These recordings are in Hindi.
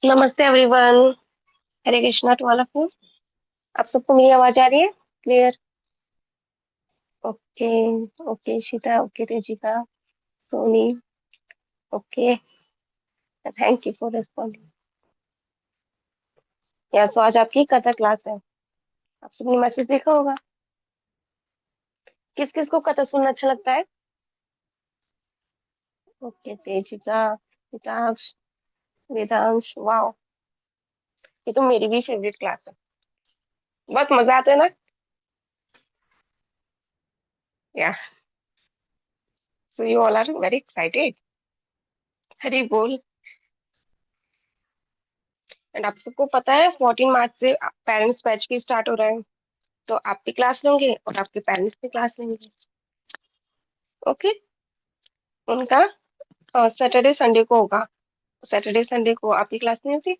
नमस्ते everyone. Hare Krishna to all of you. आप सबको मेरी आवाज आ रही है clear? Okay. Okay Sheeta, okay Tejika, Soni, okay. Thank you for responding. Yeah so आज आपकी कथा क्लास है। आप सबने मैसेज देखा होगा। किस किस को कथा सुनना अच्छा लगता है? Okay Tejika, Hitansh, Vedansh, wow. ये तो मेरी भी फेवरेट क्लास है। बहुत मजा आता है ना। Yeah so you all are very excited. Hari बोल। एंड आप सबको पता है 14 मार्च से पेरेंट्स बैच भी स्टार्ट हो रहा है। तो आप भी क्लास लेंगे और आपके पेरेंट्स भी क्लास लेंगे। ओके। उनका सैटरडे संडे को होगा। सैटरडे संडे को आपकी क्लास नहीं होती,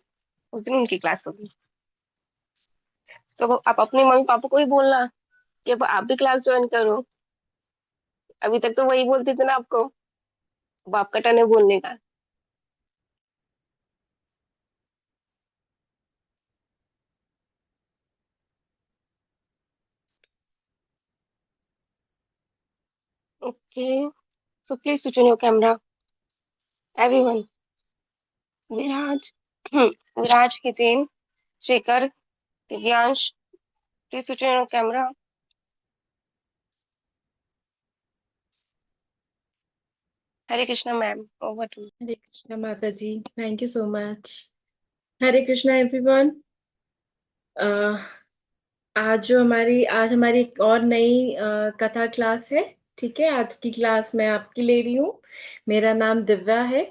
उस दिन उनकी क्लास होगी। तो आप अपने मम्मी पापा को ही बोलना कि अब आप भी क्लास ज्वाइन करो। अभी तक तो वही बोलते थे ना आपको। अब आपका टर्न है बोलने का। Okay. So please switch on your camera everyone. Viraj, Viraj, Hiten, Shekhar, Divyansh, please switch on your camera. Hare Krishna ma'am, over to. Hare Krishna माता जी। Thank you so much. Hare Krishna everyone. आज हमारी एक और नई कथा क्लास है। ठीक है, आज की क्लास मैं आपकी ले रही हूँ। मेरा नाम दिव्या है।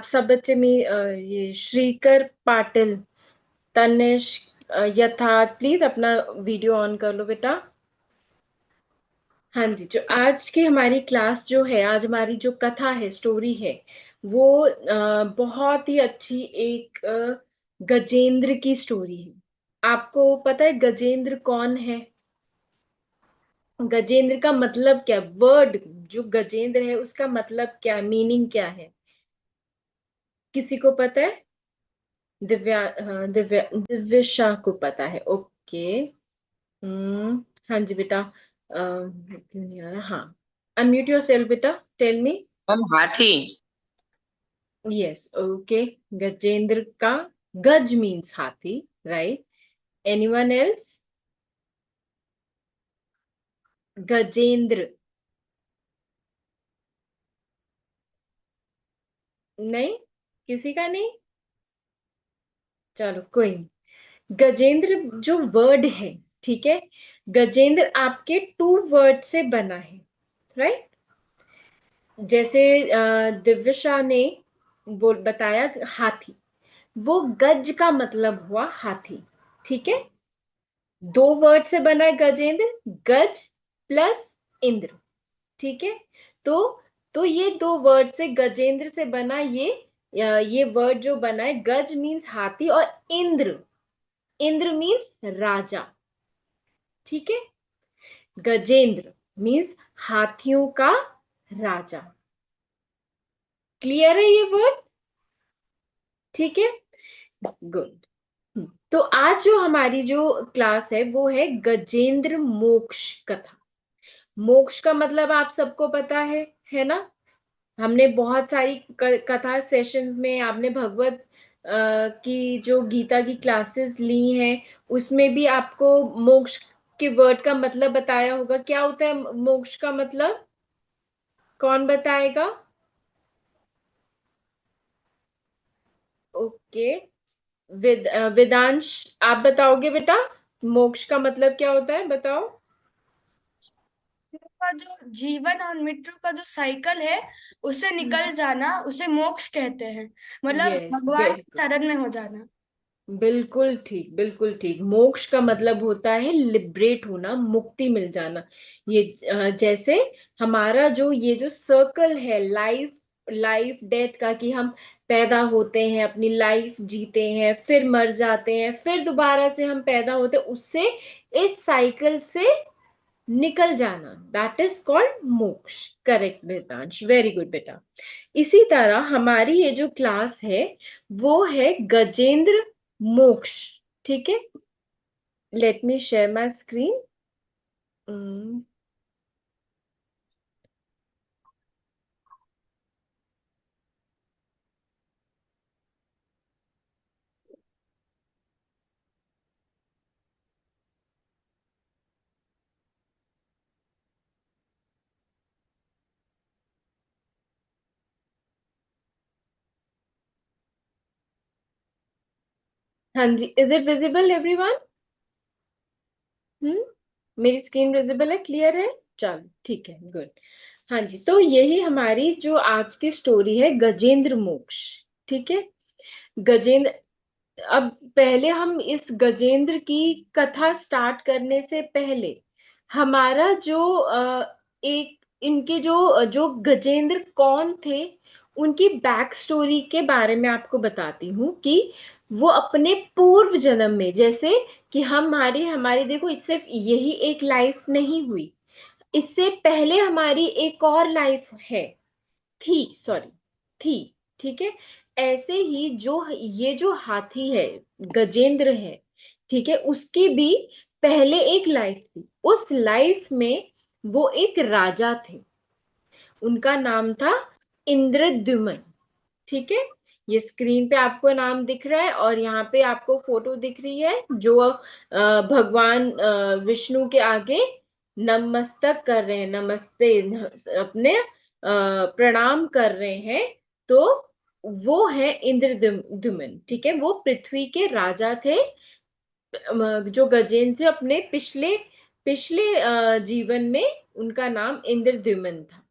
सब बच्चे में ये श्रीकर पाटिल, तनिष, यथार्थ, प्लीज अपना वीडियो ऑन कर लो बेटा। हाँ जी, जो आज की हमारी क्लास जो है, आज हमारी जो कथा है, स्टोरी है, वो बहुत ही अच्छी एक गजेंद्र की स्टोरी है। आपको पता है गजेंद्र कौन है? गजेंद्र का मतलब क्या, वर्ड जो गजेंद्र है उसका मतलब क्या, मीनिंग क्या है? किसी को पता है? दिव्या, हाँ दिव्य शाह को पता है। ओके। हाँ जी बेटा। क्यों नहीं आ रहा? हाँ, अनम्यूट योर सेल्फ बेटा, टेल मी। हम हाथी। Yes, okay. गजेंद्र का गज मीन्स हाथी, राइट? Anyone else? गजेंद्र? नहीं, किसी का नहीं। चलो कोई नहीं। गजेंद्र जो वर्ड है, ठीक है, गजेंद्र आपके टू वर्ड से बना है, राइट? जैसे दिव्य शाह ने बोल बताया हाथी, वो गज का मतलब हुआ हाथी। ठीक है, दो वर्ड से बना है गजेंद्र, गज प्लस इंद्र। ठीक है, तो ये दो वर्ड से गजेंद्र से बना ये वर्ड जो बना है, गज मीन्स हाथी और इंद्र, इंद्र मीन्स राजा। ठीक है, गजेंद्र मीन्स हाथियों का राजा। क्लियर है ये वर्ड? ठीक है, गुड। तो आज जो हमारी जो क्लास है वो है गजेंद्र मोक्ष कथा। मोक्ष का मतलब आप सबको पता है ना? हमने बहुत सारी कथा सेशंस में, आपने भगवत की जो गीता की क्लासेस ली हैं, उसमें भी आपको मोक्ष के वर्ड का मतलब बताया होगा। क्या होता है मोक्ष का मतलब? कौन बताएगा? ओके, वेदांश, आप बताओगे बेटा? मोक्ष का मतलब क्या होता है, बताओ। का जो जीवन और मृत्यु का जो साइकिल है, उससे निकल जाना, उसे मोक्ष कहते हैं। मतलब यस, भगवान के बिल्कुल। चरण में हो जाना। बिल्कुल ठीक, बिल्कुल ठीक। मोक्ष का मतलब होता है लिबरेट होना, मुक्ति मिल जाना। ये जैसे हमारा जो ये जो सर्कल है लाइफ, लाइफ डेथ का, कि हम पैदा होते हैं, अपनी लाइफ जीते हैं, फिर मर जाते हैं, फिर दोबारा से हम पैदा होते हैं, उससे, इस साइकिल से निकल जाना, दैट इज कॉल्ड मोक्ष। करेक्ट वेदांश, वेरी गुड बेटा। इसी तरह हमारी ये जो क्लास है वो है गजेंद्र मोक्ष। ठीक है, let me share my screen. हाँ जी, इज इट विजिबल एवरीवन? मेरी स्क्रीन विजिबल है, क्लियर है? चलो ठीक है, गुड। हाँ जी, तो यही हमारी जो आज की स्टोरी है, गजेंद्र मोक्ष। ठीक है, गजेंद्र। अब पहले हम इस गजेंद्र की कथा स्टार्ट करने से पहले हमारा जो एक इनके जो जो गजेंद्र कौन थे, उनकी बैक स्टोरी के बारे में आपको बताती हूँ कि वो अपने पूर्व जन्म में, जैसे कि हमारी हमारी देखो, इससे यही एक लाइफ नहीं हुई, इससे पहले हमारी एक और लाइफ है, थी, सॉरी, थी। ठीक है, ऐसे ही जो ये जो हाथी है, गजेंद्र है, ठीक है, उसकी भी पहले एक लाइफ थी। उस लाइफ में वो एक राजा थे, उनका नाम था इंद्रद्युम्न। ठीक है, ये स्क्रीन पे आपको नाम दिख रहा है और यहाँ पे आपको फोटो दिख रही है, जो भगवान विष्णु के आगे नमस्तक कर रहे हैं, नमस्ते, अपने प्रणाम कर रहे हैं। तो वो है इंद्रद्युम्न। ठीक है, वो पृथ्वी के राजा थे। जो गजेंद्र थे, अपने पिछले पिछले जीवन में उनका नाम इंद्रद्युम्न था।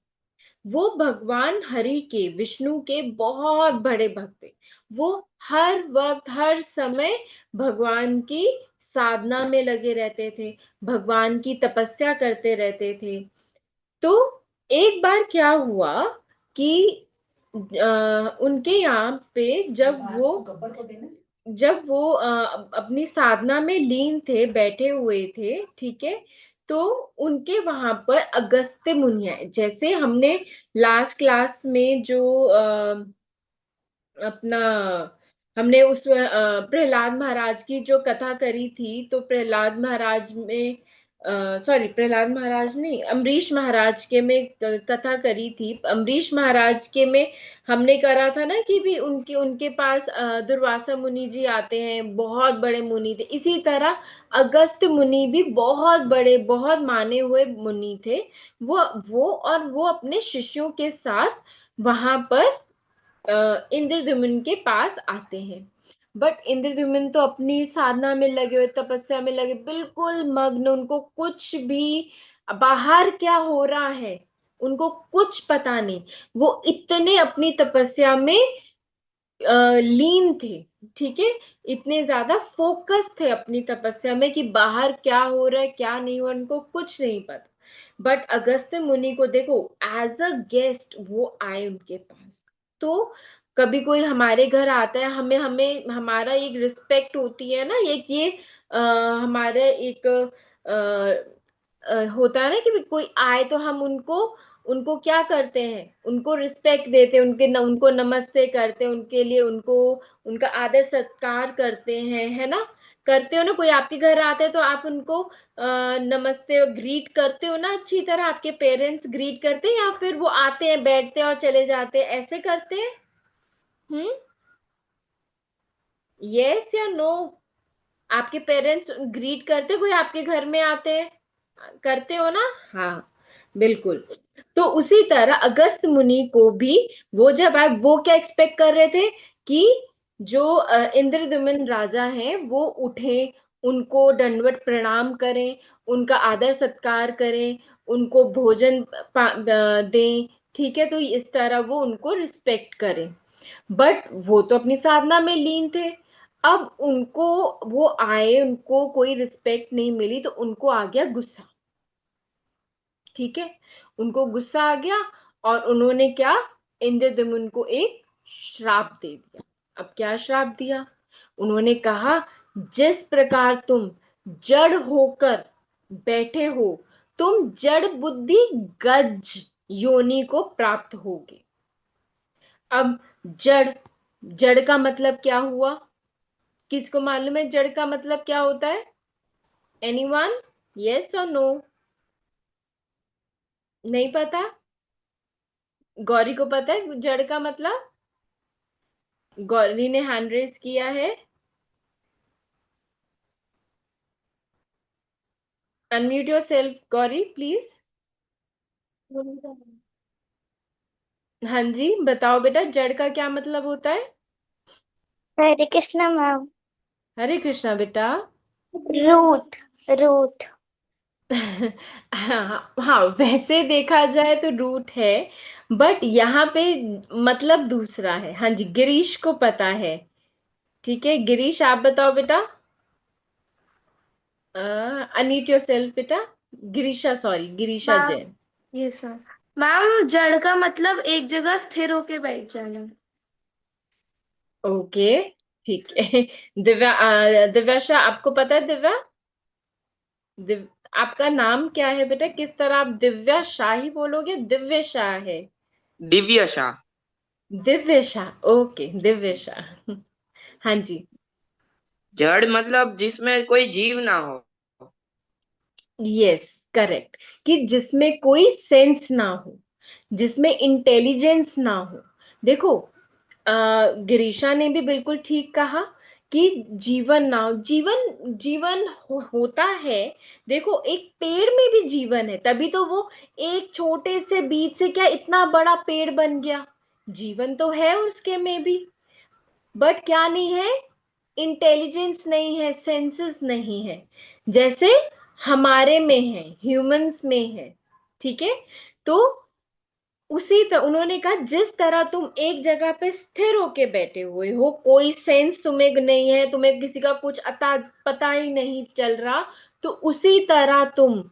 वो भगवान हरि के, विष्णु के बहुत बड़े भक्त थे। वो हर वक्त हर समय भगवान की साधना में लगे रहते थे, भगवान की तपस्या करते रहते थे। तो एक बार क्या हुआ कि उनके यहाँ पे जब वो अपनी साधना में लीन थे, बैठे हुए थे, ठीक है, तो उनके वहां पर अगस्त्य मुनि आए। जैसे हमने लास्ट क्लास में जो अपना हमने उस प्रहलाद महाराज की जो कथा करी थी, तो प्रहलाद महाराज में, सॉरी, प्रहलाद महाराज नहीं, अम्बरीश महाराज के में कथा करी थी। अम्बरीश महाराज के में हमने करा था ना कि भी उनके उनके पास दुर्वासा मुनि जी आते हैं, बहुत बड़े मुनि थे। इसी तरह अगस्त्य मुनि भी बहुत बड़े, बहुत माने हुए मुनि थे। वो अपने शिष्यों के साथ वहां पर इंद्रद्युम्न के पास आते हैं। बट इंद्रद्युम्न तो अपनी साधना में लगे हुए, तपस्या में लगे, बिल्कुल मग्न, उनको कुछ भी बाहर क्या हो रहा है उनको कुछ पता नहीं। वो इतने अपनी तपस्या में लीन थे, ठीक है, इतने ज्यादा फोकस थे अपनी तपस्या में कि बाहर क्या हो रहा है क्या नहीं हो रहा है, उनको कुछ नहीं पता। बट अगस्त्य मुनि को देखो, एज अ गेस्ट वो आए उनके पास। तो कभी कोई हमारे घर आता है, हमें हमें हमारा एक रिस्पेक्ट होती है ना, एक ये हमारा एक होता है ना कि कोई आए तो हम उनको उनको क्या करते हैं, उनको रिस्पेक्ट देते हैं, उनको नमस्ते करते हैं, उनके लिए उनको उनका आदर सत्कार करते हैं, है ना? करते हो ना? कोई आपके घर आता है तो आप उनको नमस्ते ग्रीट करते हो ना, अच्छी तरह आपके पेरेंट्स ग्रीट करते हैं, या फिर वो आते हैं, बैठते हैं और चले जाते हैं, ऐसे करते हैं? हम्म, यस या नो? आपके पेरेंट्स ग्रीट करते, कोई आपके घर में आते हैं, करते हो ना? हाँ, बिल्कुल। तो उसी तरह अगस्त मुनि को भी, वो जब आए, वो क्या एक्सपेक्ट कर रहे थे कि जो इंद्रद्युम्न राजा हैं वो उठे, उनको दंडवत प्रणाम करें, उनका आदर सत्कार करें, उनको भोजन दें, ठीक है, तो इस तरह वो उनको रिस्पेक्ट करें। बट वो तो अपनी साधना में लीन थे। अब उनको, वो आए, उनको कोई रिस्पेक्ट नहीं मिली, तो उनको आ गया गुस्सा। ठीक है, उनको गुस्सा आ गया और उन्होंने क्या, इंद्रदमुन को एक श्राप दे दिया। अब क्या श्राप दिया? उन्होंने कहा, जिस प्रकार तुम जड़ होकर बैठे हो, तुम जड़ बुद्धि गज योनि को प्राप्त होगे। अब जड़, जड़ का मतलब क्या हुआ? किसको मालूम है जड़ का मतलब क्या होता है? एनीवन? यस और नो? नहीं पता? गौरी को पता है जड़ का मतलब? गौरी ने हैंड रेस किया है। Unmute your self Gauri please. हाँ जी, बताओ बेटा, जड़ का क्या मतलब होता है? हरे कृष्णा मैम। हरे कृष्णा बेटा। Root, root. हाँ हाँ, वैसे देखा जाए तो रूट है, बट यहाँ पे मतलब दूसरा है। हाँ जी, गिरीश को पता है। ठीक है गिरीश, आप बताओ बेटा। अनम्यूट योर सेल्फ बेटा। Girisha, sorry, Girisha ma'am, Jain. ये सर, मैम जड़ का मतलब एक जगह स्थिर होके बैठ जाना। ओके, ठीक है। दिव्या, दिव्याशा आपको पता है? दिव्या, आपका नाम क्या है बेटा? किस तरह आप दिव्या शाह ही बोलोगे, दिव्य शाह है? दिव्य शाह। दिव्य शाह, ओके, दिव्य शाह। हाँ जी। जड़ मतलब जिसमें कोई जीव ना हो। Yes, correct. कि जिसमें कोई सेंस ना हो, जिसमें इंटेलिजेंस ना हो। देखो, गिरीशा ने भी बिल्कुल ठीक कहा कि जीवन ना हो। जीवन, जीवन होता है। देखो, एक पेड़ में भी जीवन है, तभी तो वो एक छोटे से बीज से क्या इतना बड़ा पेड़ बन गया। जीवन तो है उसके में भी, बट क्या नहीं है? इंटेलिजेंस नहीं है, सेंसेस नहीं है, जैसे हमारे में है, ह्यूमंस में है। ठीक है, तो उसी तरह उन्होंने कहा, जिस तरह तुम एक जगह पे स्थिर होके बैठे हुए हो, कोई सेंस तुम्हें नहीं है, तुम्हें किसी का कुछ अता पता ही नहीं चल रहा, तो उसी तरह तुम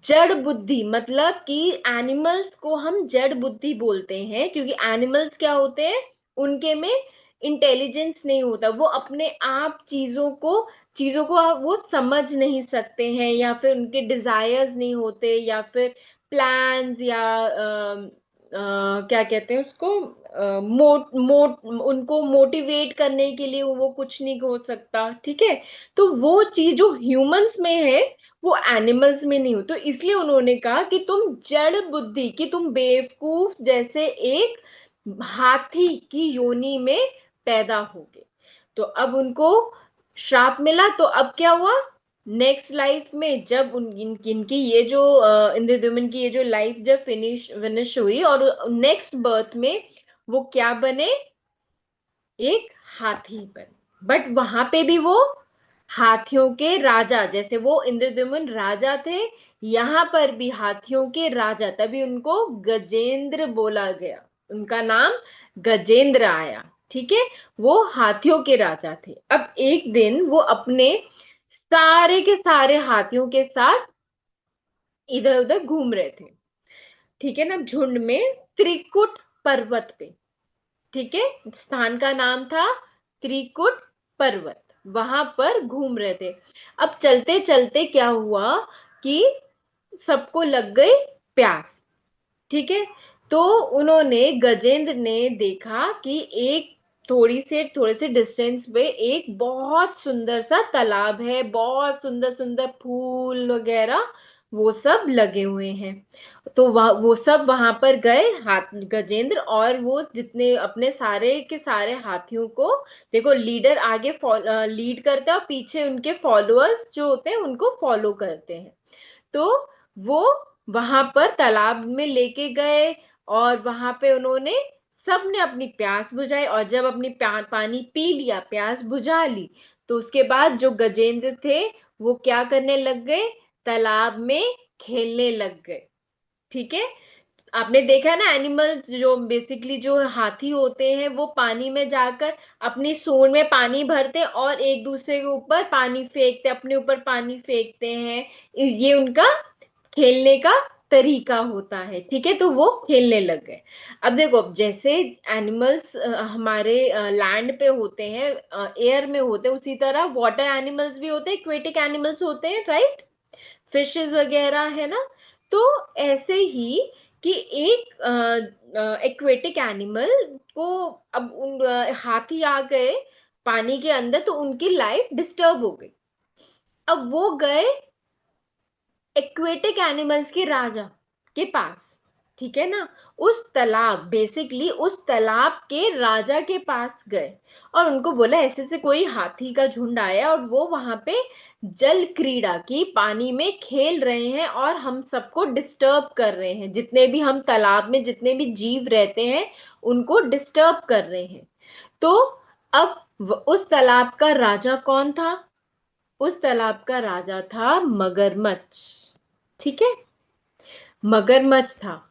जड़ बुद्धि, मतलब कि एनिमल्स को हम जड़ बुद्धि बोलते हैं, क्योंकि एनिमल्स क्या होते हैं, उनके में इंटेलिजेंस नहीं होता, वो अपने आप चीजों को वो समझ नहीं सकते हैं, या फिर उनके डिजायर्स नहीं होते, या फिर प्लान्स, या क्या कहते हैं उसको, उनको मोटिवेट करने के लिए वो कुछ नहीं हो सकता। ठीक है, तो वो चीज जो ह्यूमंस में है, वो एनिमल्स में नहीं हो। तो इसलिए उन्होंने कहा कि तुम जड़ बुद्धि, कि तुम बेवकूफ जैसे एक हाथी की योनि में पैदा होगे। तो अब उनको श्राप मिला, तो अब क्या हुआ? नेक्स्ट लाइफ में जब इनकी ये जो इंद्रद्युम्न की ये जो लाइफ जब फिनिश हुई, और नेक्स्ट बर्थ में वो क्या बने? एक हाथी बने। बट वहां पे भी वो हाथियों के राजा, जैसे वो इंद्रद्युम्न राजा थे, यहां पर भी हाथियों के राजा, तभी उनको गजेंद्र बोला गया, उनका नाम गजेंद्र आया। ठीक है, वो हाथियों के राजा थे। अब एक दिन वो अपने सारे के सारे हाथियों के साथ इधर उधर घूम रहे थे, ठीक है ना, झुंड में, त्रिकुट पर्वत पे। ठीक है, स्थान का नाम था त्रिकुट पर्वत, वहां पर घूम रहे थे। अब चलते चलते क्या हुआ कि सबको लग गई प्यास। ठीक है, तो उन्होंने, गजेंद्र ने देखा कि एक थोड़े से डिस्टेंस पे एक बहुत सुंदर सा तालाब है, बहुत सुंदर सुंदर फूल वगैरह वो सब लगे हुए हैं। तो वो सब वहां पर गए, हाथ गजेंद्र और वो जितने अपने सारे के सारे हाथियों को, देखो, लीडर आगे लीड करता है और पीछे उनके फॉलोअर्स जो होते हैं उनको फॉलो करते हैं। तो वो वहां पर तालाब में लेके गए, और वहां पे उन्होंने सबने अपनी प्यास बुझाई, और जब अपनी पानी पी लिया, प्यास बुझा ली, तो उसके बाद जो गजेंद्र थे वो क्या करने लग गए? तालाब में खेलने लग गए। ठीक है, आपने देखा है ना, एनिमल्स जो बेसिकली जो हाथी होते हैं, वो पानी में जाकर अपनी सूंड में पानी भरते और एक दूसरे के ऊपर पानी फेंकते, अपने ऊपर पानी फेंकते हैं। ये उनका खेलने का तरीका होता है। ठीक है, तो वो खेलने लग गए। अब देखो, अब जैसे एनिमल्स हमारे लैंड पे होते हैं, एयर में होते हैं, उसी तरह वाटर एनिमल्स भी होते हैं, एक्वेटिक एनिमल्स होते हैं, राइट? फिशेस वगैरह, है ना। तो ऐसे ही कि एक एक्वेटिक एनिमल को, अब हाथी आ गए पानी के अंदर तो उनकी लाइफ डिस्टर्ब हो गई। अब वो गए एक्वेटिक एनिमल्स के राजा के पास, ठीक है ना। उस तालाब, बेसिकली उस तालाब के राजा के पास गए और उनको बोला ऐसे से कोई हाथी का झुंड आया और वो वहां पे जल क्रीड़ा की, पानी में खेल रहे हैं और हम सबको डिस्टर्ब कर रहे हैं, जितने भी हम तालाब में जितने भी जीव रहते हैं उनको डिस्टर्ब कर रहे हैं। तो अब उस तालाब का राजा कौन था? उस तालाब का राजा था मगरमच्छ, ठीक है, मगरमच्छ था।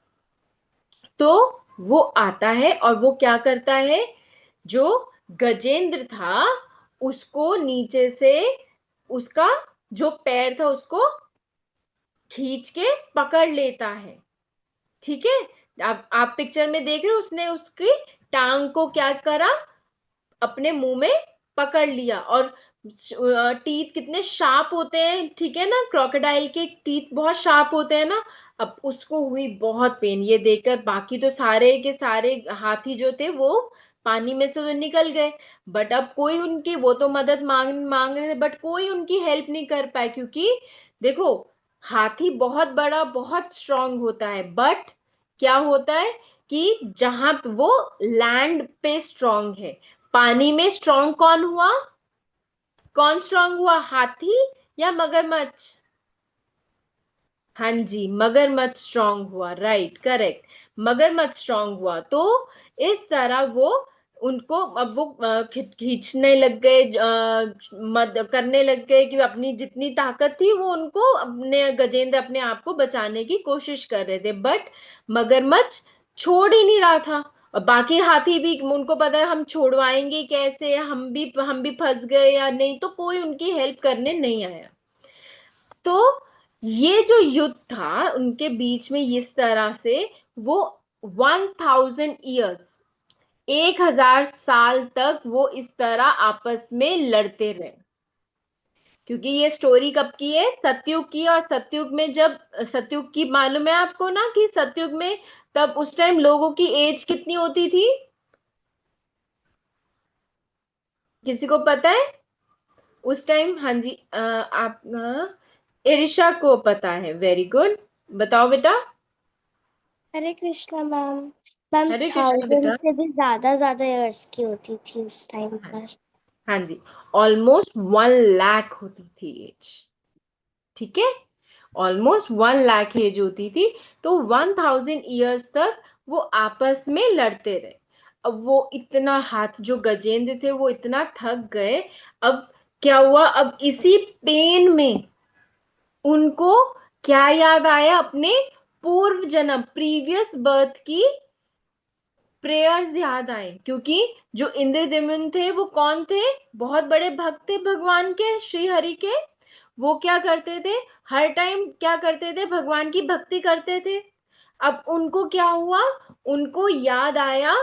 तो वो आता है और वो क्या करता है, जो गजेंद्र था उसको नीचे से, उसका जो पैर था उसको खींच के पकड़ लेता है, ठीक है। आप पिक्चर में देख रहे हो, उसने उसकी टांग को क्या करा, अपने मुंह में पकड़ लिया। और टीथ कितने शार्प होते हैं, ठीक है ना, क्रोकोडाइल के टीथ बहुत शार्प होते हैं ना। अब उसको हुई बहुत पेन ये देखकर। बाकी तो सारे के सारे हाथी जो थे वो पानी में से तो निकल गए, बट अब कोई उनकी, वो तो मदद मांग मांग रहे थे बट कोई उनकी हेल्प नहीं कर पाए, क्योंकि देखो हाथी बहुत बड़ा बहुत स्ट्रांग होता है, बट क्या होता है कि जहां वो लैंड पे स्ट्रांग है, पानी में स्ट्रांग कौन हुआ? कौन स्ट्रांग हुआ, हाथी या मगरमच्छ? हाँ जी, मगरमच्छ स्ट्रांग हुआ, राइट, करेक्ट, मगरमच्छ स्ट्रांग हुआ। तो इस तरह वो उनको, अब वो खींचने लग गए, मद करने लग गए कि अपनी जितनी ताकत थी वो उनको, अपने गजेंद्र अपने आप को बचाने की कोशिश कर रहे थे, बट मगरमच्छ छोड़ ही नहीं रहा था। और बाकी हाथी भी, उनको पता है हम छोड़वाएंगे कैसे, हम भी फंस गए या नहीं, तो कोई उनकी हेल्प करने नहीं आया। तो ये जो युद्ध था उनके बीच में, इस तरह से वो 1000 years, 1000 साल तक वो इस तरह आपस में लड़ते रहे। क्योंकि ये स्टोरी कब की है? सतयुग की। और सतयुग में, जब सतयुग की मालूम है आपको ना, कि सतयुग में तब उस टाइम लोगों की एज कितनी होती थी? किसी को पता है उस टाइम? हाँ जी, आप इरिशा को पता है, वेरी गुड, बताओ बेटा। हरे कृष्णा मैम। मैम हरे कृष्ण 1000 बेटा। से भी ज्यादा इयर्स की होती थी उस टाइम हाँ, पर। हाँ जी, ऑलमोस्ट 1 लाख होती थी एज, ठीक है, ऑलमोस्ट 1 लाख एज होती थी। तो 1000 years तक वो आपस में लड़ते रहे। अब वो इतना, हाथ जो गजेंद्र थे वो इतना थक गए। अब क्या हुआ, अब इसी पेन में उनको क्या याद आया? अपने पूर्व जन्म, प्रीवियस बर्थ की प्रेयर्स याद आए। क्योंकि जो इंद्रद्युम्न थे वो कौन थे? बहुत बड़े भक्त थे भगवान के, श्री हरि के। वो क्या करते थे, हर टाइम क्या करते थे, भगवान की भक्ति करते थे। अब उनको क्या हुआ, उनको याद आया,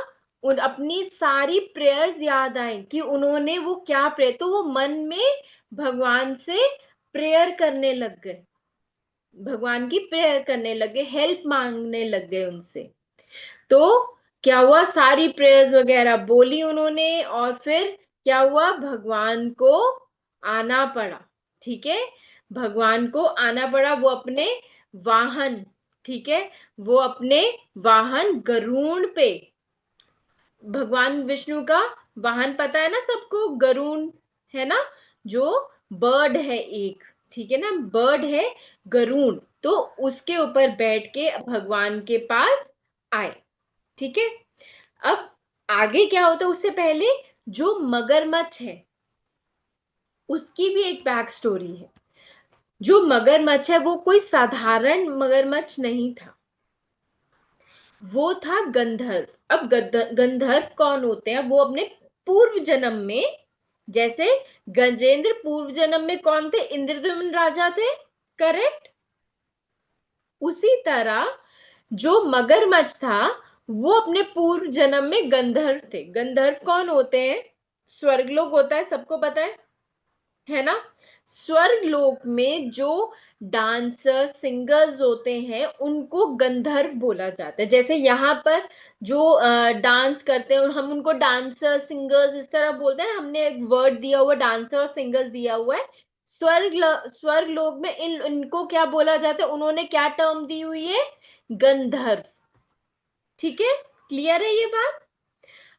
उन अपनी सारी प्रेयर्स याद आई कि उन्होंने वो क्या प्रेयर, तो वो मन में भगवान से प्रेयर करने लग गए, भगवान की प्रेयर करने लगे, हेल्प मांगने लग गए उनसे। तो क्या हुआ, सारी प्रेयर्स वगैरह बोली उन्होंने, और फिर क्या हुआ, भगवान को आना पड़ा, ठीक है, भगवान को आना पड़ा। वो अपने वाहन, ठीक है, वो अपने वाहन गरुड़ पे, भगवान विष्णु का वाहन पता है ना सबको, गरुड़, है ना, जो बर्ड है एक, ठीक है ना, बर्ड है गरुड़। तो उसके ऊपर बैठ के भगवान के पास आए, ठीक है। अब आगे क्या होता है, उससे पहले जो मगरमच्छ है उसकी भी एक बैक स्टोरी है। जो मगरमच्छ है वो कोई साधारण मगरमच्छ नहीं था, वो था गंधर्व। अब गंधर्व कौन होते हैं? वो अपने पूर्व जन्म में, जैसे गजेंद्र पूर्व जन्म में कौन थे? इंद्रद्युम्न राजा थे, करेक्ट। उसी तरह जो मगरमच्छ था वो अपने पूर्व जन्म में गंधर्व थे। गंधर्व कौन होते हैं? स्वर्गलोक होता है, सबको पता है ना। स्वर्ग लोक में जो डांसर सिंगर्स होते हैं उनको गंधर्व बोला जाता है। जैसे यहाँ पर जो डांस करते हैं हम उनको डांसर सिंगर्स इस तरह बोलते हैं। हमने एक वर्ड दिया हुआ डांसर और सिंगर्स दिया हुआ है। स्वर्ग लोक में इनको क्या बोला जाता है, उन्होंने क्या टर्म दी हुई है, गंधर्व। ठीक है, क्लियर है ये बात।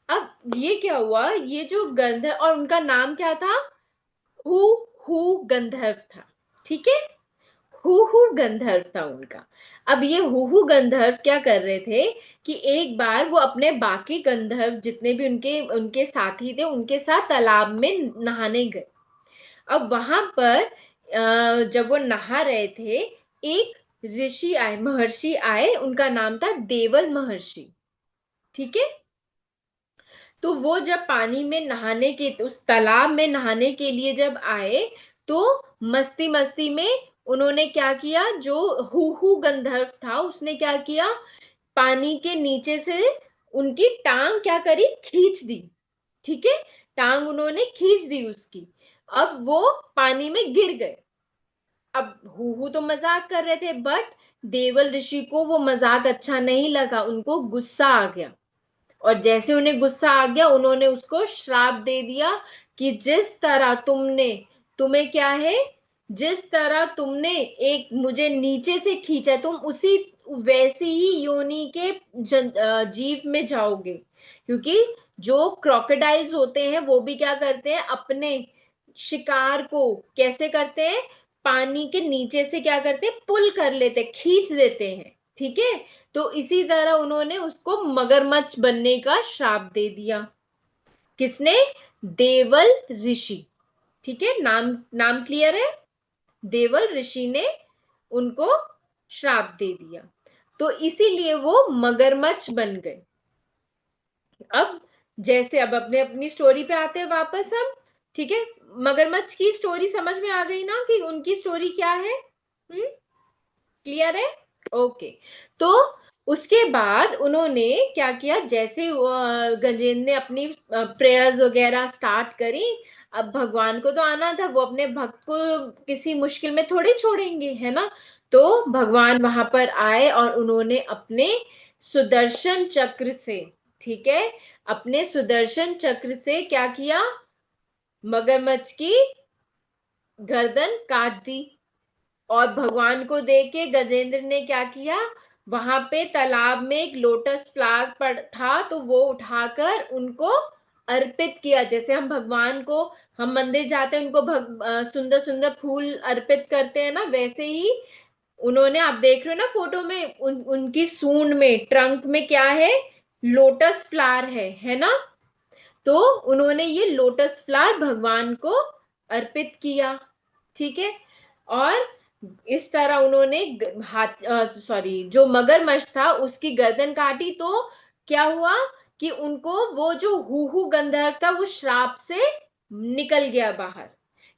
अब ये क्या हुआ, ये जो गंधर्व और उनका नाम क्या था, हु हु गंधर्व था। ठीक है, हु गंधर्व था उनका। अब ये हु गंधर्व क्या कर रहे थे कि एक बार वो अपने बाकी गंधर्व जितने भी उनके उनके साथी थे उनके साथ तालाब में नहाने गए। अब वहां पर जब वो नहा रहे थे, एक ऋषि आए, महर्षि आए, उनका नाम था देवल महर्षि। ठीक है, तो वो जब पानी में नहाने के, उस तालाब में नहाने के लिए जब आए, तो मस्ती मस्ती में उन्होंने क्या किया, जो हु गंधर्व था उसने क्या किया, पानी के नीचे से उनकी टांग क्या करी, खींच दी। ठीक है, टांग उन्होंने खींच दी उसकी। अब वो पानी में गिर गए। अब हु तो मजाक कर रहे थे, बट देवल ऋषि को वो मजाक अच्छा नहीं लगा, उनको गुस्सा आ गया। और जैसे उन्हें गुस्सा आ गया, उन्होंने उसको श्राप दे दिया कि जिस तरह तुम्हें क्या है, जिस तरह तुमने एक मुझे नीचे से खींचा, तुम उसी वैसी ही योनि के जीव में जाओगे। क्योंकि जो क्रोकोडाइल्स होते हैं वो भी क्या करते हैं, अपने शिकार को कैसे करते हैं, पानी के नीचे से क्या करते हैं, पुल कर लेते, खींच लेते हैं। ठीक है, तो इसी तरह उन्होंने उसको मगरमच्छ बनने का श्राप दे दिया। किसने, देवल ऋषि। ठीक है, नाम नाम क्लियर है, देवल ऋषि ने उनको श्राप दे दिया, तो इसीलिए वो मगरमच्छ बन गए। अब जैसे अब अपने अपनी स्टोरी पे आते हैं वापस हम। ठीक है, मगरमच्छ की स्टोरी समझ में आ गई ना कि उनकी स्टोरी क्या है, क्लियर है, ओके। तो उसके बाद उन्होंने क्या किया, जैसे गजेंद्र ने अपनी प्रेयर्स वगैरह स्टार्ट करी। अब भगवान को तो आना था, वो अपने भक्त को किसी मुश्किल में थोड़ी छोड़ेंगे, है ना। तो भगवान वहां पर आए और उन्होंने अपने सुदर्शन चक्र से, ठीक है, अपने सुदर्शन चक्र से क्या किया, मगरमच्छ की गर्दन काट दी। और भगवान को देख के गजेंद्र ने क्या किया, वहां पे तालाब में एक लोटस फ्लावर पड़ था, तो वो उठाकर उनको अर्पित किया। जैसे हम भगवान को, हम मंदिर जाते हैं उनको सुंदर सुंदर फूल अर्पित करते हैं ना, वैसे ही उन्होंने, आप देख रहे हो ना फोटो में, उनकी सूंड में, ट्रंक में क्या है, लोटस फ्लावर है ना। तो उन्होंने ये लोटस फ्लावर भगवान को अर्पित किया। ठीक है, और इस तरह उन्होंने हाथ, सॉरी, जो मगरमच्छ था उसकी गर्दन काटी। तो क्या हुआ कि उनको वो जो हु गंधर्व था वो श्राप से निकल गया बाहर।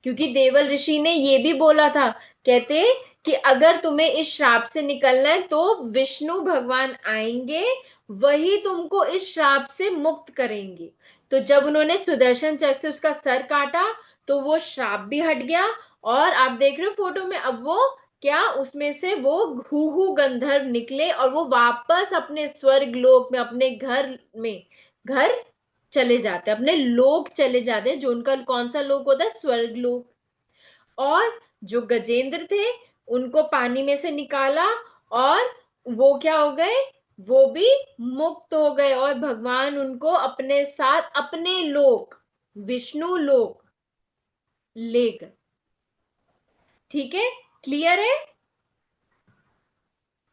क्योंकि देवल ऋषि ने ये भी बोला था, कहते कि अगर तुम्हें इस श्राप से निकलना है तो विष्णु भगवान आएंगे, वही तुमको इस श्राप से मुक्त करेंगे। तो जब उन्होंने सुदर्शन चक्र से उसका सर काटा तो वो श्राप भी हट गया। और आप देख रहे हो फोटो में, अब वो क्या, उसमें से वो हु गंधर्व निकले और वो वापस अपने स्वर्ग लोक में, अपने घर चले जाते हैं, अपने लोक चले जाते हैं, जो उनका कौन सा लोक होता है, स्वर्ग लोक। और जो गजेंद्र थे उनको पानी में से निकाला और वो क्या हो गए, वो भी मुक्त हो गए और भगवान उनको अपने साथ अपने लोक, विष्णु लोक ले गए। ठीक है, क्लियर है,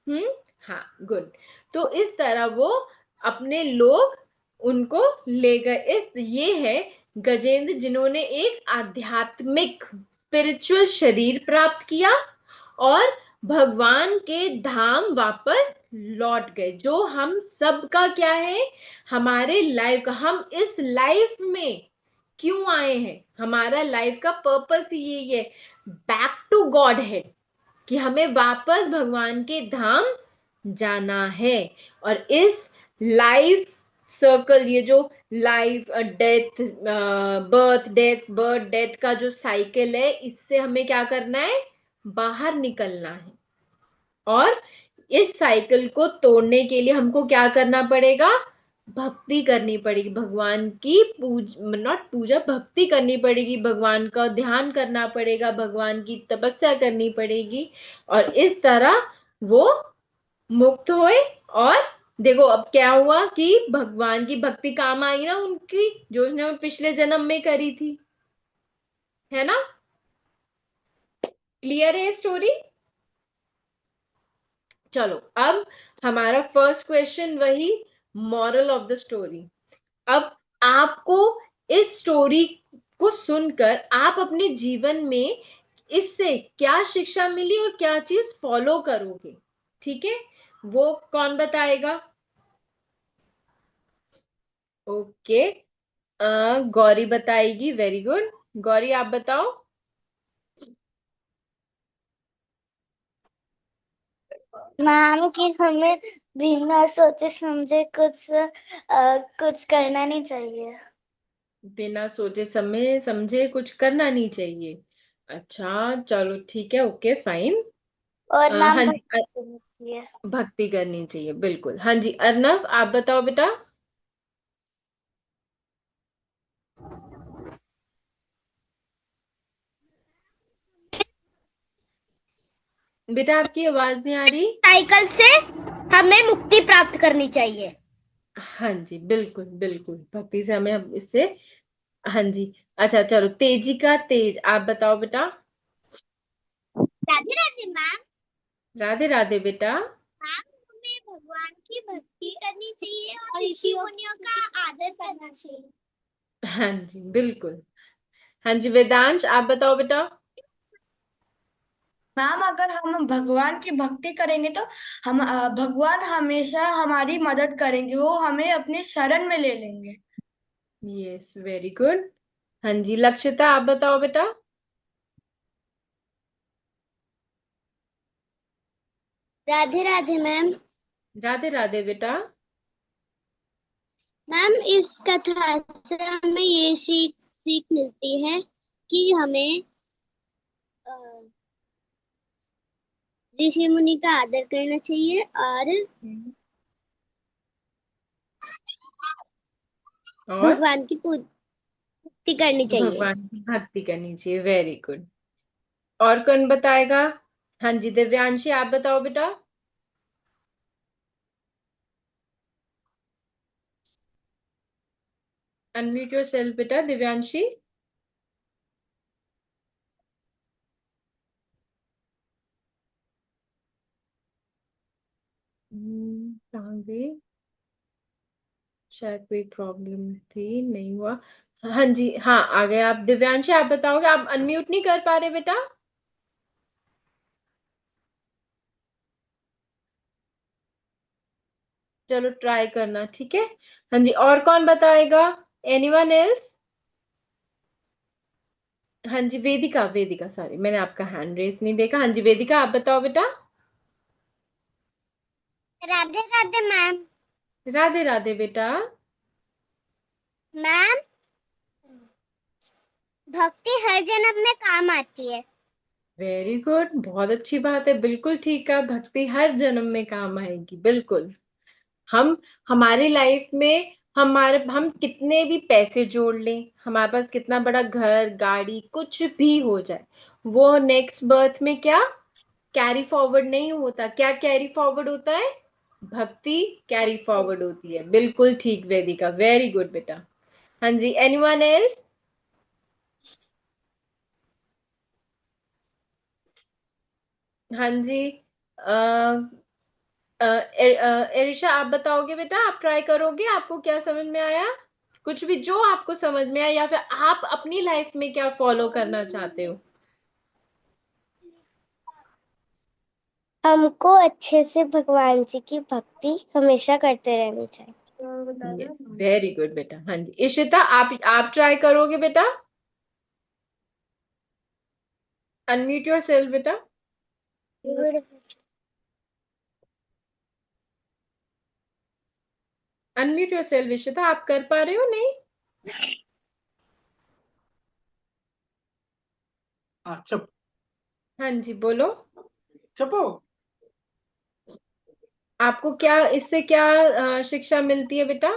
हाँ, गुड। तो इस तरह वो अपने लोग उनको ले गए। ये है गजेंद्र, जिन्होंने एक आध्यात्मिक स्पिरिचुअल शरीर प्राप्त किया और भगवान के धाम वापस लौट गए। जो हम सबका क्या है, हमारे लाइफ का, हम इस लाइफ में क्यों आए हैं, हमारा लाइफ का पर्पस ही यही है, बैक टू गॉड है, कि हमें वापस भगवान के धाम जाना है। और इस लाइफ सर्कल, ये जो लाइफ डेथ, बर्थ डेथ का जो साइकिल है, इससे हमें क्या करना है, बाहर निकलना है। और इस साइकिल को तोड़ने के लिए हमको क्या करना पड़ेगा? भक्ति करनी पड़ेगी, भगवान की नॉट पूजा, भक्ति करनी पड़ेगी, भगवान का ध्यान करना पड़ेगा, भगवान की तपस्या करनी पड़ेगी। और इस तरह वो मुक्त हुए। और देखो अब क्या हुआ कि भगवान की भक्ति काम आई ना उनकी, जो उसने पिछले जन्म में करी थी, है ना? क्लियर है स्टोरी? चलो अब हमारा फर्स्ट क्वेश्चन वही, मॉरल ऑफ द स्टोरी। अब आपको इस स्टोरी को सुनकर आप अपने जीवन में इससे क्या शिक्षा मिली और क्या चीज फॉलो करोगे, ठीक है? वो कौन बताएगा? ओके, गौरी बताएगी। वेरी गुड, गौरी आप बताओ। मैम कि हमें बिना सोचे समझे कुछ करना नहीं चाहिए। बिना सोचे समझे कुछ करना नहीं चाहिए। अच्छा चलो ठीक है, ओके फाइन। और मैम हाँ जी, भक्ति करनी चाहिए। भक्ति करनी चाहिए, बिल्कुल। हाँ जी, अर्नव आप बताओ बेटा। बेटा आपकी आवाज नहीं आ रही। साइकिल से हमें मुक्ति प्राप्त करनी चाहिए। हाँ जी, बिल्कुल बिल्कुल, भक्ति से हमें इससे। हाँ जी। अच्छा चलो, तेजी का तेज आप बताओ बेटा। राधे राधे मैम। राधे राधे बेटा। मैम हमें भगवान की भक्ति करनी चाहिए और ऋषि मुनियों का आदर करना चाहिए। हाँ जी बिल्कुल। हाँ जी, वेदांश आप बताओ बेटा। मैम अगर हम भगवान की भक्ति करेंगे तो हम भगवान हमेशा हमारी मदद करेंगे, वो हमें अपने शरण में ले लेंगे। Yes, very good. हाँ जी, लक्षिता आप बताओ बेटा। राधे राधे मैम। राधे राधे बेटा। मैम इस कथा से हमें ये सीख सीख मिलती है कि हमें अ, ऋषि मुनि का आदर करना चाहिए और और भगवान की भक्ति करनी चाहिए। भगवान की भक्ति करनी चाहिए, वेरी गुड। और कौन बताएगा? हाँ जी, दिव्यांशी आप बताओ बेटा। अनम्यूट योर सेल्फ बेटा, दिव्यांशी। कहाँ गई? शायद कोई प्रॉब्लम थी, नहीं हुआ। हाँ जी, हाँ आ गए आप। दिव्यांशी आप बताओगे, आप अनम्यूट नहीं कर पा रहे बेटा। चलो ट्राई करना, ठीक है। हाँ जी, और कौन बताएगा? Anyone else? हाँ जी, वेदिका, वेदिका सॉरी, मैंने आपका हैंड रेस नहीं देखा। हाँ जी, वेदिका आप बताओ बेटा। राधे राधे मैम। राधे राधे बेटा। मैम भक्ति हर जन्म में काम आती है। वेरी गुड, बहुत अच्छी बात है, बिल्कुल ठीक है, भक्ति हर जन्म में काम आएगी, बिल्कुल। हम हमारी लाइफ में हम कितने भी पैसे जोड़ लें, हमारे पास कितना बड़ा घर गाड़ी कुछ भी हो जाए, वो नेक्स्ट बर्थ में क्या कैरी फॉरवर्ड नहीं होता। क्या कैरी फॉरवर्ड होता है? भक्ति कैरी फॉरवर्ड होती है, बिल्कुल ठीक वेदिका, वेरी गुड बेटा। हाँ जी, एनीवन एल्स? हाँ जी, एरिशा आप बताओगे बेटा, आप ट्राई करोगे, आपको क्या समझ में आया? कुछ भी जो आपको समझ में आया, या फिर आप अपनी लाइफ में क्या फॉलो करना चाहते हो? हमको अच्छे से भगवान जी की भक्ति हमेशा करते रहनी चाहिए। यस, वेरी गुड बेटा। हाँ जी, इशिता आप ट्राई करोगे बेटा? अनम्यूट योर सेल्फ बेटा। अनम्यूट योर सेल्फ इशिता, आप कर पा रहे हो? नहीं? अच्छा हाँ जी, बोलो। चपो। आपको क्या इससे क्या शिक्षा मिलती है बेटा?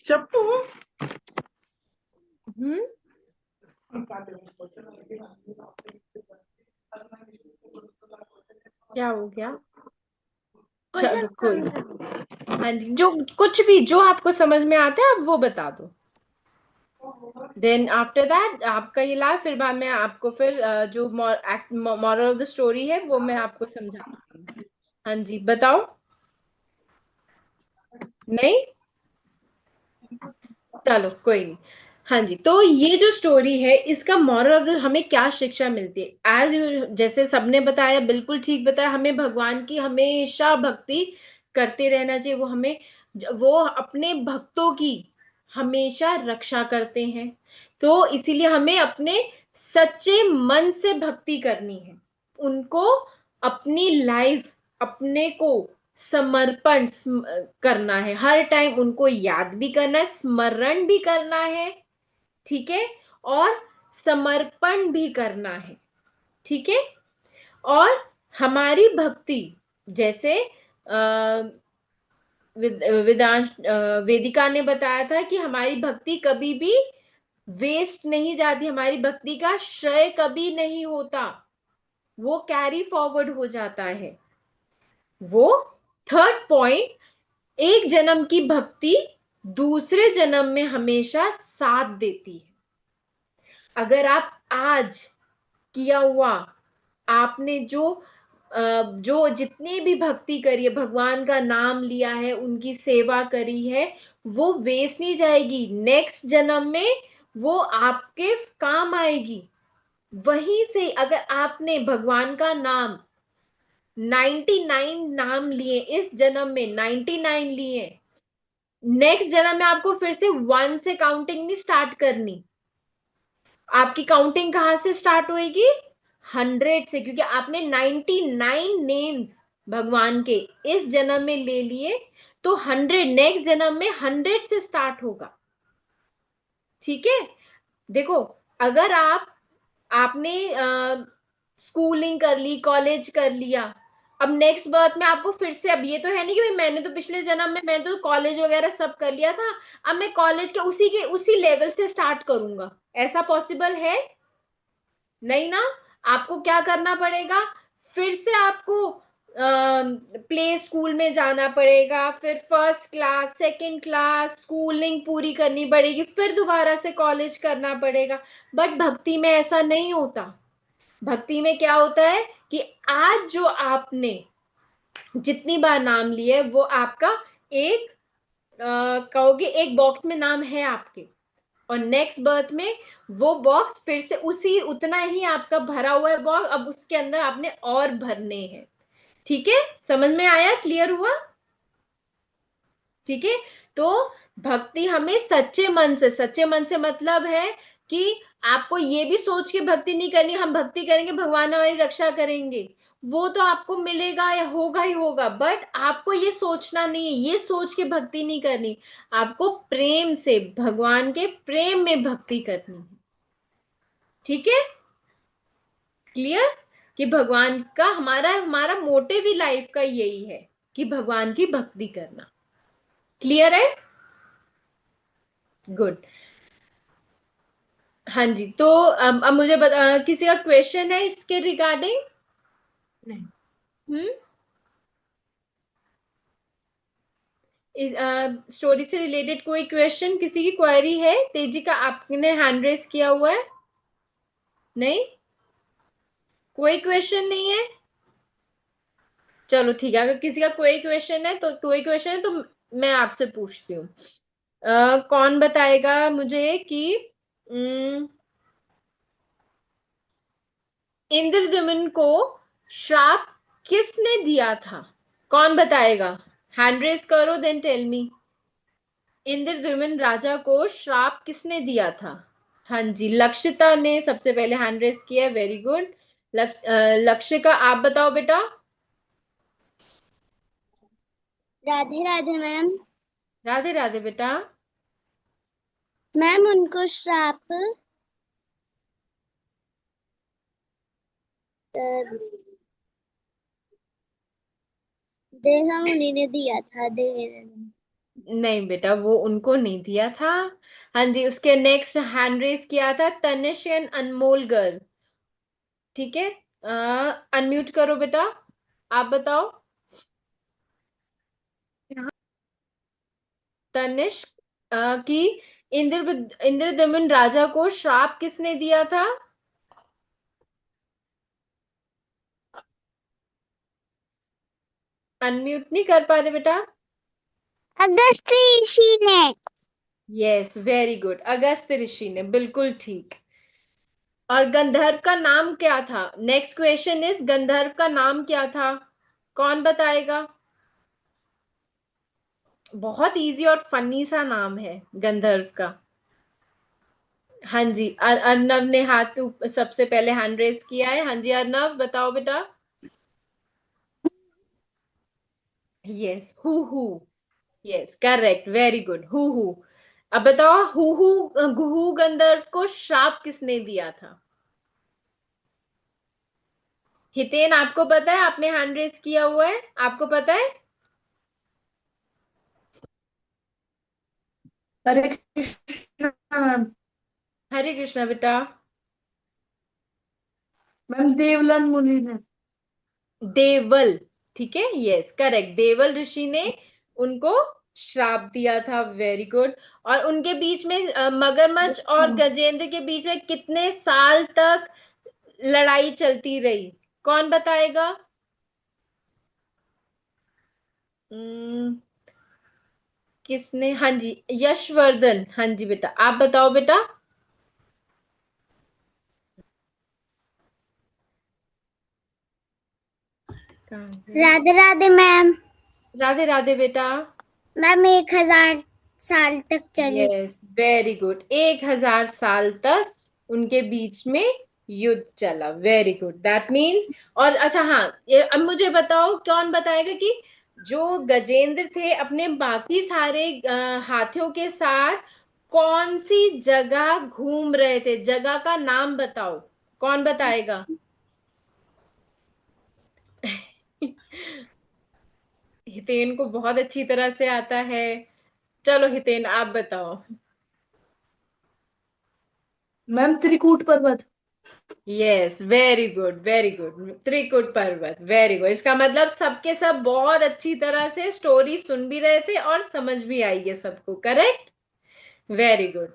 चप्पू। हम्म। क्या हो गया? चलो कोई नहीं। हाँ जी, जो कुछ भी जो आपको समझ में आता है आप वो बता दो। देन आफ्टर दैट आपका ये लाइफ, फिर बाद में आपको फिर जो मॉरल ऑफ द स्टोरी है वो मैं आपको समझाऊंगी। हाँ जी, बताओ। नहीं, चलो कोई नहीं। हाँ जी, तो ये जो स्टोरी है इसका मॉरल ऑफ द हमें क्या शिक्षा मिलती है? एज जैसे सबने बताया, बिल्कुल ठीक बताया, हमें भगवान की हमेशा भक्ति करते रहना चाहिए। वो अपने भक्तों की हमेशा रक्षा करते हैं। तो इसीलिए हमें अपने सच्चे मन से भक्ति करनी है उनको। अपनी लाइफ, अपने को समर्पण करना है, हर टाइम उनको याद भी करना है, स्मरण भी करना है, ठीक है, और समर्पण भी करना है, ठीक है। और हमारी भक्ति, जैसे वेदांश वेदिका ने बताया था कि हमारी भक्ति कभी भी वेस्ट नहीं जाती, हमारी भक्ति का क्षय कभी नहीं होता, वो कैरी फॉरवर्ड हो जाता है। वो थर्ड पॉइंट, एक जन्म की भक्ति दूसरे जन्म में हमेशा साथ देती है। अगर आप आज किया हुआ, आपने जो जितनी भी भक्ति करी है, भगवान का नाम लिया है, उनकी सेवा करी है, वो वेस्ट नहीं जाएगी, नेक्स्ट जन्म में वो आपके काम आएगी। वहीं से अगर आपने भगवान का नाम 99 नाम लिए, इस जन्म में 99 लिए, नेक्स्ट जन्म में आपको फिर से 1 से काउंटिंग नहीं स्टार्ट करनी। आपकी काउंटिंग कहां से स्टार्ट होएगी? 100 से, क्योंकि आपने 99 नेम्स भगवान के इस जन्म में ले लिए, तो 100 नेक्स्ट जन्म में 100 से स्टार्ट होगा, ठीक है। देखो, अगर आपने स्कूलिंग कर ली, कॉलेज कर लिया, अब नेक्स्ट बर्थ में आपको फिर से, अब ये तो है नहीं कि भाई मैंने तो पिछले जन्म में मैं तो कॉलेज वगैरह सब कर लिया था, अब मैं कॉलेज के उसी लेवल से स्टार्ट करूंगा, ऐसा पॉसिबल है नहीं ना। आपको क्या करना पड़ेगा? फिर से आपको प्ले स्कूल में जाना पड़ेगा, फिर first class, second class schooling पूरी करनी पड़ेगी, फिर दोबारा से कॉलेज करना पड़ेगा। बट भक्ति में ऐसा नहीं होता। भक्ति में क्या होता है कि आज जो आपने जितनी बार नाम लिए वो आपका एक कहोगे एक बॉक्स में नाम है आपके, और नेक्स्ट बर्थ में वो बॉक्स फिर से उसी उतना ही आपका भरा हुआ है बॉक्स, अब उसके अंदर आपने और भरने हैं, ठीक है। समझ में आया? क्लियर हुआ? ठीक है। तो भक्ति हमें सच्चे मन से मतलब है कि आपको ये भी सोच के भक्ति नहीं करनी हम भक्ति करेंगे भगवान हमारी रक्षा करेंगे, वो तो आपको मिलेगा या होगा ही होगा, बट आपको ये सोचना नहीं है, ये सोच के भक्ति नहीं करनी, आपको प्रेम से भगवान के प्रेम में भक्ति करनी है, ठीक है। क्लियर? कि भगवान का हमारा हमारा मोटिव ही लाइफ का यही है कि भगवान की भक्ति करना। क्लियर है? गुड। हाँ जी, तो अब मुझे किसी का क्वेश्चन है इसके रिगार्डिंग? नहीं। इस स्टोरी से रिलेटेड कोई क्वेश्चन, किसी की क्वेरी है? तेजी का आपने हैंड रेस किया हुआ है। नहीं, कोई क्वेश्चन नहीं है। चलो ठीक है, अगर किसी का कोई क्वेश्चन है तो मैं आपसे पूछती हूँ। कौन बताएगा मुझे कि इंद्रद्युम्न को श्राप किसने दिया था? कौन बताएगा? हैंड रेस करो, देन टेल मी। इंद्रद्युम्न राजा को श्राप किसने दिया था? हाँ जी, लक्षिता ने सबसे पहले हैंड रेस किया, वेरी गुड। लक्षिका आप बताओ बेटा। राधे राधे मैम। राधे राधे बेटा। मैम उनको श्राप देखा उन्हीं ने दिया था नहीं बेटा, वो उनको नहीं दिया था। हाँ जी, उसके नेक्स्ट हैंड रेस किया था तनिष एंड अनमोल गर्ल। ठीक है, अनम्यूट करो बेटा, आप बताओ। तनिष कि इंद्रदमन राजा को श्राप किसने दिया था? अनम्यूट नहीं कर पा रहे बेटा। अगस्त ऋषि ने। यस, वेरी गुड, अगस्त ऋषि ने, बिल्कुल ठीक। और गंधर्व का नाम क्या था? नेक्स्ट क्वेश्चन इज, गंधर्व का नाम क्या था? कौन बताएगा? बहुत इजी और फनी सा नाम है गंधर्व का। हाँ जी, अर्नव ने हाथ सबसे पहले हैंड रेस किया है। हाँ जी अर्नव, बताओ बेटा। Yes, who. Yes, correct, very good, who. अब बताओ, हु गंधर्व को श्राप किसने दिया था? हितेन, आपको पता है? आपने हैंड रेस किया हुआ है, आपको पता है? हरे कृष्णा मैम। हरे कृष्णा बेटा। मैम देवलन मुनि ने। देवल, ठीक है, यस करेक्ट, देवल ऋषि ने उनको श्राप दिया था। Very good. और उनके बीच में मगरमच्छ और गजेंद्र के बीच में कितने साल तक लड़ाई चलती रही? कौन बताएगा? किसने? हाँ जी, यशवर्धन। हाँ जी बेटा, आप बताओ बेटा। राधे राधे मैम। राधे राधे बेटा। मैम 1000 साल तक चली। यस, वेरी गुड, 1000 साल तक उनके बीच में युद्ध चला। Very good, that means. और अच्छा हाँ, अब मुझे बताओ, कौन बताएगा कि जो गजेंद्र थे अपने बाकी सारे हाथियों के साथ कौन सी जगह घूम रहे थे? जगह का नाम बताओ, कौन बताएगा? हितेन को बहुत अच्छी तरह से आता है। चलो हितेन, आप बताओ। Ma'am Trikut Parvat. Yes, very good, very good, Trikut Parvat, very good. इसका मतलब सबके सब बहुत अच्छी तरह से स्टोरी सुन भी रहे थे और समझ भी आई है सबको, करेक्ट? Very good.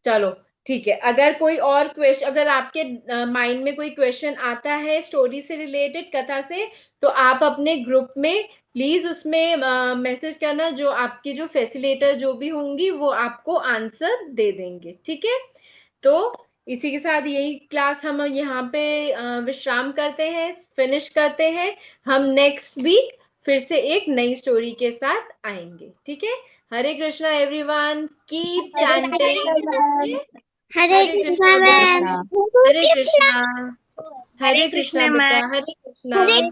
चलो ठीक है, अगर कोई और क्वेश्चन, अगर आपके माइंड में कोई क्वेश्चन आता है स्टोरी से रिलेटेड, कथा से, तो आप अपने ग्रुप में प्लीज उसमें मैसेज करना। जो आपकी जो फैसिलिटेटर जो भी होंगी वो आपको आंसर दे देंगे, ठीक है? तो इसी के साथ यही क्लास हम यहाँ पे विश्राम करते हैं, फिनिश करते हैं। हम नेक्स्ट वीक फिर से एक नई स्टोरी के साथ आएंगे, ठीक है? Hare Krishna everyone, keep chanting, okay? Hare Hare Krishna Krishna ma'am. बेटा। हरे कृष्णा। कृष्णा। हरे कृष्णा बेटा, हरे कृष्णा। हरे